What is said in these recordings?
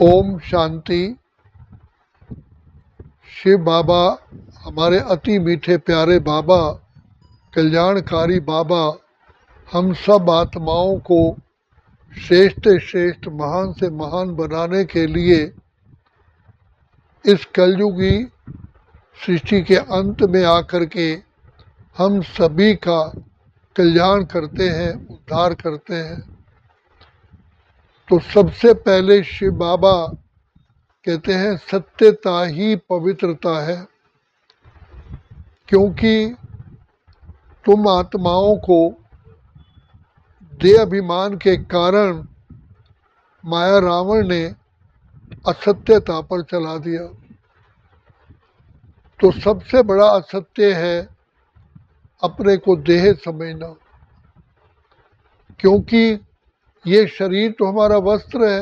ओम शांति। शिव बाबा, हमारे अति मीठे प्यारे बाबा, कल्याणकारी बाबा, हम सब आत्माओं को श्रेष्ठ से श्रेष्ठ, महान से महान बनाने के लिए इस कलयुगी सृष्टि के अंत में आकर के हम सभी का कल्याण करते हैं, उद्धार करते हैं। तो सबसे पहले शिव बाबा कहते हैं सत्यता ही पवित्रता है, क्योंकि तुम आत्माओं को देह अभिमान के कारण माया रावण ने असत्यता पर चला दिया। तो सबसे बड़ा असत्य है अपने को देह समझना, क्योंकि ये शरीर तो हमारा वस्त्र है।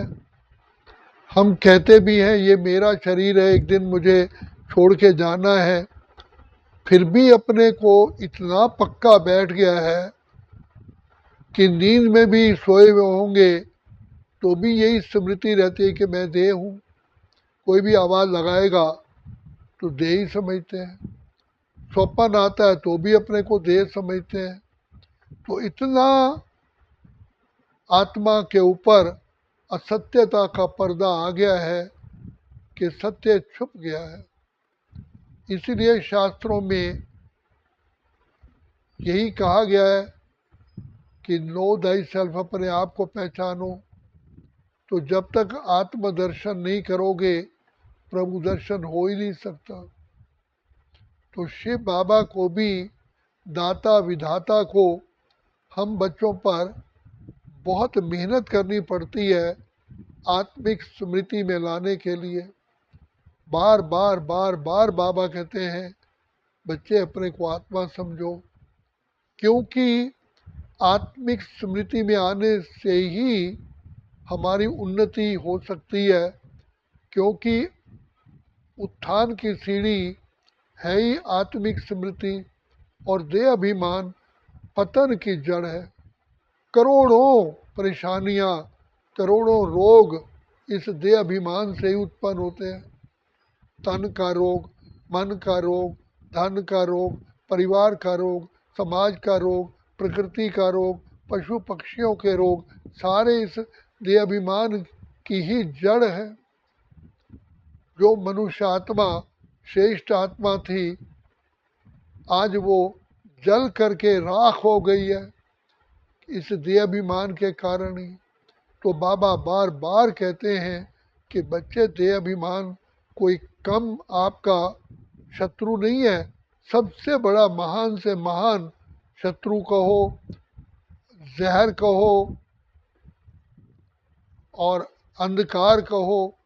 हम कहते भी हैं ये मेरा शरीर है, एक दिन मुझे छोड़ के जाना है, फिर भी अपने को इतना पक्का बैठ गया है कि नींद में भी सोए हुए होंगे तो भी यही स्मृति रहती है कि मैं देह हूँ। कोई भी आवाज़ लगाएगा तो देह ही समझते हैं, स्वप्न आता है तो भी अपने को देह समझते हैं। तो इतना आत्मा के ऊपर असत्यता का पर्दा आ गया है कि सत्य छुप गया है। इसीलिए शास्त्रों में यही कहा गया है कि नो दाई सेल्फ, अपने आप को पहचानो। तो जब तक आत्मदर्शन नहीं करोगे प्रभु दर्शन हो ही नहीं सकता। तो शिव बाबा को भी, दाता विधाता को, हम बच्चों पर बहुत मेहनत करनी पड़ती है आत्मिक स्मृति में लाने के लिए। बार बार बार बार बाबा कहते हैं बच्चे अपने को आत्मा समझो, क्योंकि आत्मिक स्मृति में आने से ही हमारी उन्नति हो सकती है। क्योंकि उत्थान की सीढ़ी है ही आत्मिक स्मृति, और देह अभिमान पतन की जड़ है। करोड़ों परेशानियां, करोड़ों रोग इस देह अभिमान से ही उत्पन्न होते हैं। तन का रोग, मन का रोग, धन का रोग, परिवार का रोग, समाज का रोग, प्रकृति का रोग, पशु पक्षियों के रोग, सारे इस देह अभिमान की ही जड़ है। जो मनुष्य आत्मा श्रेष्ठ आत्मा थी, आज वो जल करके राख हो गई है इस देह अभिमान के कारण ही। तो बाबा बार बार कहते हैं कि बच्चे, देह अभिमान कोई कम आपका शत्रु नहीं है, सबसे बड़ा महान से महान शत्रु कहो, जहर कहो और अंधकार कहो,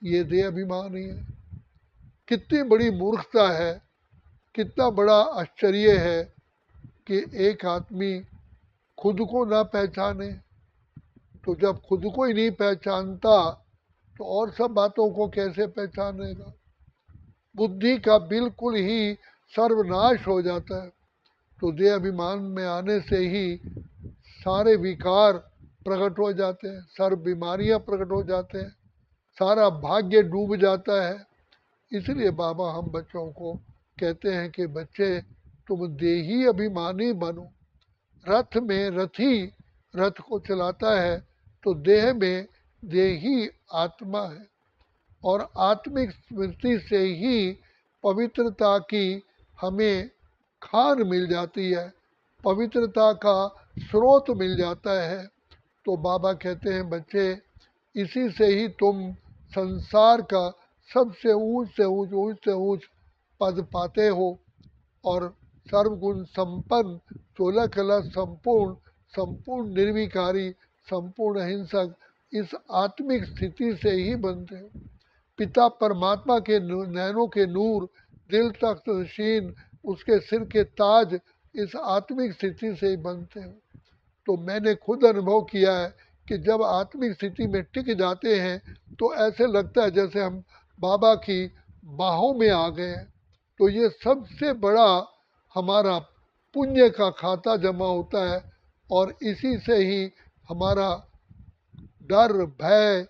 ये देह अभिमान ही है। कितनी बड़ी मूर्खता है, कितना बड़ा आश्चर्य है कि एक आदमी खुद को ना पहचाने। तो जब खुद को ही नहीं पहचानता तो और सब बातों को कैसे पहचानेगा। बुद्धि का बिल्कुल ही सर्वनाश हो जाता है। तो देह अभिमान में आने से ही सारे विकार प्रकट हो जाते हैं, सर्व बीमारियां प्रकट हो जाते हैं, सारा भाग्य डूब जाता है। इसलिए बाबा हम बच्चों को कहते हैं कि बच्चे, तुम देही अभिमानी बनो। रथ में रथी रथ को चलाता है, तो देह में देही आत्मा है, और आत्मिक स्मृति से ही पवित्रता की हमें खान मिल जाती है, पवित्रता का स्रोत मिल जाता है। तो बाबा कहते हैं बच्चे, इसी से ही तुम संसार का सबसे ऊंच से ऊंच, ऊंच से ऊंच पद पाते हो, और सर्वगुण संपन्न, 16 कला संपूर्ण, संपूर्ण निर्विकारी, संपूर्ण अहिंसक, इस आत्मिक स्थिति से ही बनते हो। पिता परमात्मा के नैनों के नूर, दिल तख्त नशीन, उसके सिर के ताज, इस आत्मिक स्थिति से ही बनते हो। तो मैंने खुद अनुभव किया है कि जब आत्मिक स्थिति में टिक जाते हैं तो ऐसे लगता है जैसे हम बाबा की बाहों में आ गए हैं। तो ये सबसे बड़ा हमारा पुण्य का खाता जमा होता है, और इसी से ही हमारा डर, भय,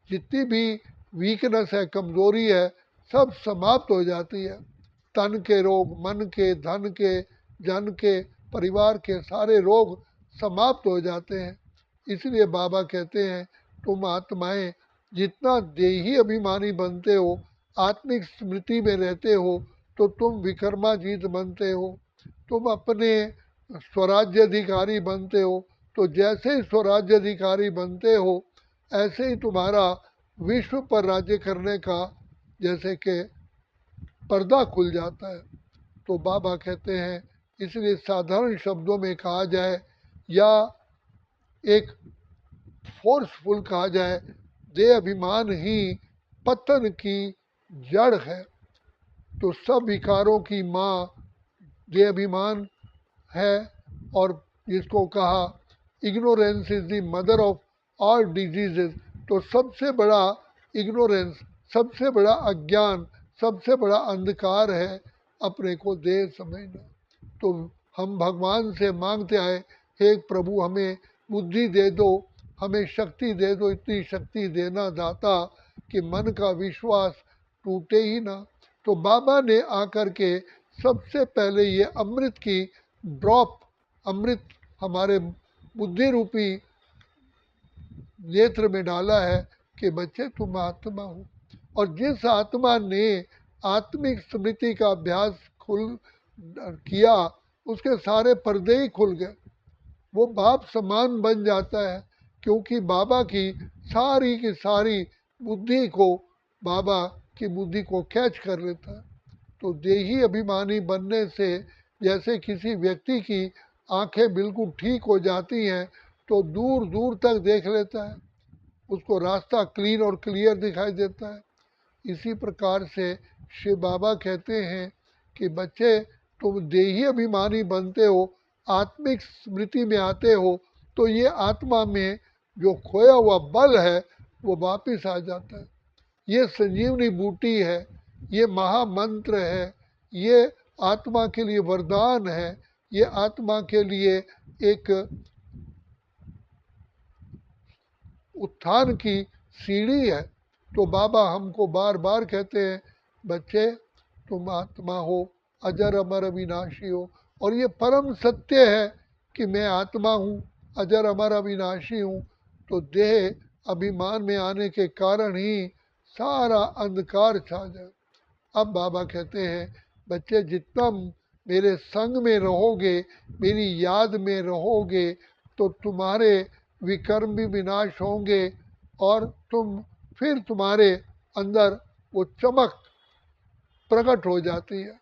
जितनी भी वीकनेस है, कमज़ोरी है, सब समाप्त हो जाती है। तन के रोग, मन के, धन के, जन के, परिवार के सारे रोग समाप्त हो जाते हैं। इसलिए बाबा कहते हैं तुम आत्माएं जितना देही अभिमानी बनते हो, आत्मिक स्मृति में रहते हो, तो तुम विकर्माजीत बनते हो। तुम अपने स्वराज्याधिकारी बनते हो, तो जैसे ही स्वराज्याधिकारी बनते हो ऐसे ही तुम्हारा विश्व पर राज्य करने का जैसे कि पर्दा खुल जाता है। तो बाबा कहते हैं इसलिए साधारण शब्दों में कहा जाए या एक फोर्सफुल कहा जाए, देह अभिमान ही पतन की जड़ है। तो सब विकारों की माँ देह अभिमान है, और जिसको कहा ignorance is the mother of all diseases. तो सबसे बड़ा इग्नोरेंस, सबसे बड़ा अज्ञान, सबसे बड़ा अंधकार है अपने को देह समझना। तो हम भगवान से मांगते आए, हे प्रभु हमें बुद्धि दे दो, हमें शक्ति दे दो, इतनी शक्ति देना दाता कि मन का विश्वास टूटे ही ना। तो बाबा ने आकर के सबसे पहले ये अमृत की ड्रॉप, अमृत हमारे बुद्धि रूपी नेत्र में डाला है कि बच्चे तुम आत्मा हो। और जिस आत्मा ने आत्मिक स्मृति का अभ्यास किया, उसके सारे पर्दे ही खुल गए। वो बाप समान बन जाता है, क्योंकि बाबा की सारी बुद्धि को, बाबा की बुद्धि को कैच कर लेता है। तो देही अभिमानी बनने से जैसे किसी व्यक्ति की आंखें बिल्कुल ठीक हो जाती हैं, तो दूर दूर तक देख लेता है, उसको रास्ता क्लीन और क्लियर दिखाई देता है। इसी प्रकार से शिव बाबा कहते हैं कि बच्चे तुम देही अभिमानी बनते हो, आत्मिक स्मृति में आते हो, तो ये आत्मा में जो खोया हुआ बल है वो वापिस आ जाता है। ये संजीवनी बूटी है, ये महामंत्र है, ये आत्मा के लिए वरदान है, ये आत्मा के लिए एक उत्थान की सीढ़ी है। तो बाबा हमको बार बार कहते हैं बच्चे तुम आत्मा हो, अजर अमर अविनाशी हो। और ये परम सत्य है कि मैं आत्मा हूँ, अजर अमर अविनाशी हूँ। तो देह अभिमान में आने के कारण ही सारा अंधकार छा जाए। अब बाबा कहते हैं बच्चे जितना मेरे संग में रहोगे, मेरी याद में रहोगे, तो तुम्हारे विकर्म भी विनाश होंगे और तुम फिर तुम्हारे अंदर वो चमक प्रकट हो जाती है।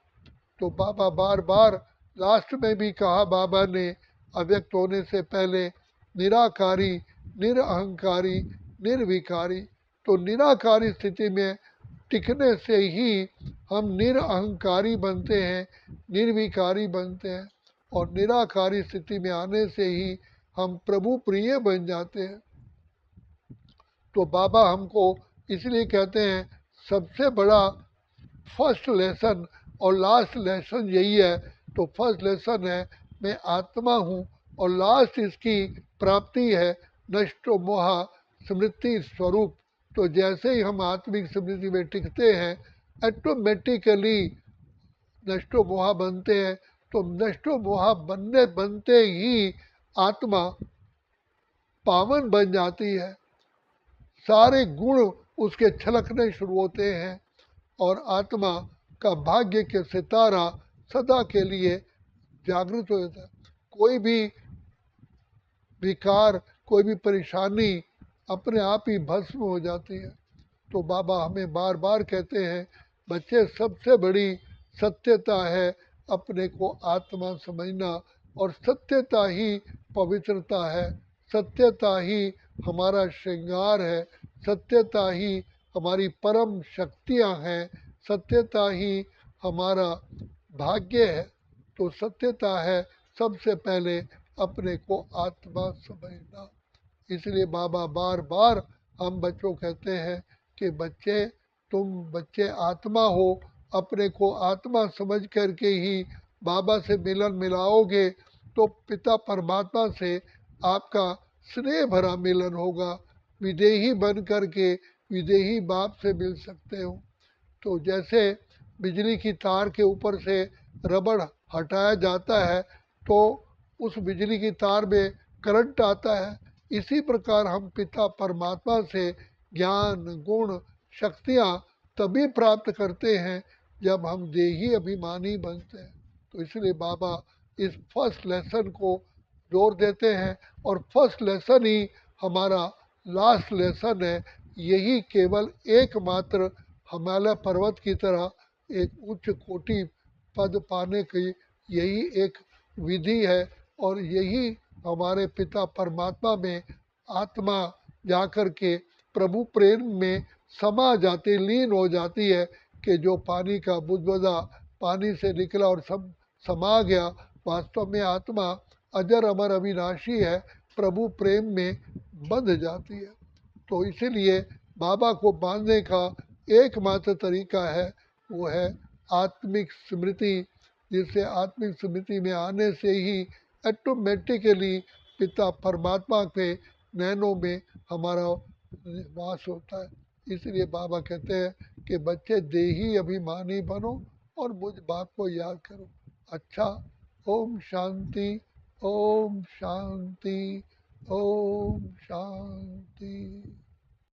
तो बाबा बार बार लास्ट में भी कहा बाबा ने अव्यक्त होने से पहले, निराकारी, निरअहंकारी, निर्विकारी। तो निराकारी स्थिति में टिकने से ही हम निरअहंकारी बनते हैं, निर्विकारी बनते हैं, और निराकारी स्थिति में आने से ही हम प्रभु प्रिय बन जाते हैं। तो बाबा हमको इसलिए कहते हैं सबसे बड़ा फर्स्ट लेसन और लास्ट लेसन यही है। तो फर्स्ट लेसन है मैं आत्मा हूँ, और लास्ट इसकी प्राप्ति है नष्टो मोहा स्मृति स्वरूप। तो जैसे ही हम आत्मिक स्मृति में टिकते हैं, ऑटोमेटिकली नष्टो मोहा बनते हैं। तो नष्टो मोहा बनते ही आत्मा पावन बन जाती है, सारे गुण उसके छलकने शुरू होते हैं, और आत्मा का भाग्य के सितारा सदा के लिए जागृत हो जाता है। कोई भी विकार, कोई भी परेशानी अपने आप ही भस्म हो जाती है। तो बाबा हमें बार बार कहते हैं बच्चे सबसे बड़ी सत्यता है अपने को आत्मा समझना, और सत्यता ही पवित्रता है, सत्यता ही हमारा श्रृंगार है, सत्यता ही हमारी परम शक्तियाँ हैं, सत्यता ही हमारा भाग्य है। तो सत्यता है सबसे पहले अपने को आत्मा समझना। इसलिए बाबा बार बार हम बच्चों कहते हैं कि बच्चे तुम बच्चे आत्मा हो, अपने को आत्मा समझ करके ही बाबा से मिलन मिलाओगे, तो पिता परमात्मा से आपका स्नेह भरा मिलन होगा, विदेही बन करके विदेही बाप से मिल सकते हो। तो जैसे बिजली की तार के ऊपर से रबड़ हटाया जाता है तो उस बिजली की तार में करंट आता है, इसी प्रकार हम पिता परमात्मा से ज्ञान गुण शक्तियाँ तभी प्राप्त करते हैं जब हम देही अभिमानी बनते हैं। तो इसलिए बाबा इस फर्स्ट लेसन को जोर देते हैं और फर्स्ट लेसन ही हमारा लास्ट लेसन है। यही केवल एकमात्र हिमालय पर्वत की तरह एक उच्च कोटि पद पाने की यही एक विधि है और यही हमारे पिता परमात्मा में आत्मा जाकर के प्रभु प्रेम में समा जाती लीन हो जाती है कि जो पानी का बुदबुदा पानी से निकला और सब समा गया, वास्तव में आत्मा अजर अमर अविनाशी है, प्रभु प्रेम में बंध जाती है। तो इसीलिए बाबा को बांधने का एकमात्र तरीका है वो है आत्मिक स्मृति, जिससे आत्मिक स्मृति में आने से ही ऑटोमेटिकली पिता परमात्मा के नैनों में हमारा वास होता है। इसलिए बाबा कहते हैं कि बच्चे देही अभिमानी बनो और मुझ बाप को याद करो। अच्छा, ओम शांति, ओम शांति, ओम शांति।